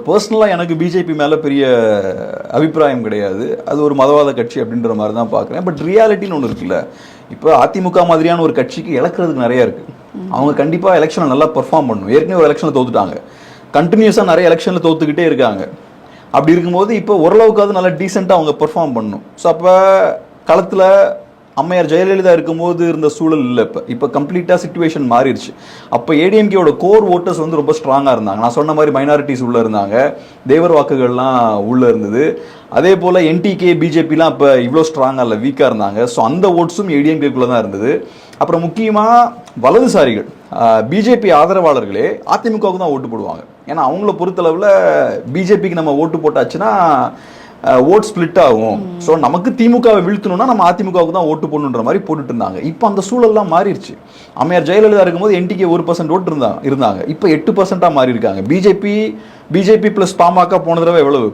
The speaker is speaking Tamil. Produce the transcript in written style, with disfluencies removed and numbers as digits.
பர்சனலாக எனக்கு பிஜேபி மேலே பெரிய அபிப்பிராயம் கிடையாது. அது ஒரு மதவாத கட்சி அப்படின்ற மாதிரி தான் பார்க்குறேன். பட் ரியாலிட்டின்னு ஒன்று இருக்குல்ல, இப்போ அதிமுக மாதிரியான ஒரு கட்சிக்கு இழக்கிறதுக்கு நிறைய இருக்குது. அவங்க கண்டிப்பாக எலெக்ஷனை நல்லா பெர்ஃபார்ம் பண்ணணும். ஏற்கனவே ஒரு எலெக்ஷனில் தோத்துட்டாங்க, கண்டினியூஸாக நிறைய எலெக்ஷனில் தோத்துக்கிட்டே இருக்காங்க. அப்படி இருக்கும்போது இப்போ ஓரளவுக்காவது நல்லா டீசெண்டாக அவங்க பெர்ஃபார்ம் பண்ணணும். ஸோ அப்போ களத்தில் அம்மையார் ஜெயலலிதா இருக்கும்போது இருந்த சூழல் இல்லை. இப்போ கம்ப்ளீட்டாக சிச்சுவேஷன் மாறிடுச்சு. அப்போ ஏடிஎம்கேயோட கோர் ஓட்டர்ஸ் வந்து ரொம்ப ஸ்ட்ராங்காக இருந்தாங்க. நான் சொன்ன மாதிரி மைனாரிட்டிஸ் உள்ளே இருந்தாங்க, தேவர் வாக்குகள்லாம் உள்ளே இருந்தது. அதே போல் என்டிகே பிஜேபிலாம் இப்போ இவ்வளோ ஸ்ட்ராங்காக இல்லை, வீக்காக இருந்தாங்க. ஸோ அந்த ஓட்ஸும் ஏடிஎம்கேக்குள்ளே தான் இருந்தது. அப்புறம் முக்கியமாக வலதுசாரிகள், பிஜேபி ஆதரவாளர்களே அதிமுகவுக்கு தான் ஓட்டு போடுவாங்க. ஏன்னா அவங்கள பொறுத்தளவில் பிஜேபிக்கு நம்ம ஓட்டு போட்டாச்சுன்னா ஓட் ஸ்பிளிட் ஆகும். ஸோ நமக்கு திமுகவை வீழ்த்தணும்னா நம்ம அதிமுகவுக்கு தான் ஓட்டு போடணுன்ற மாதிரி போட்டுட்டு இருந்தாங்க. இப்போ அந்த சூழல்லாம் மாறிடுச்சு. அம்மையார் ஜெயலலிதா இருக்கும்போது என்டிகே 1% ஓட்டு இருந்தாங்க, இப்போ 8% மாறி இருக்காங்க. பிஜேபி பிளஸ் பாமக போன தடவை எவ்வளவு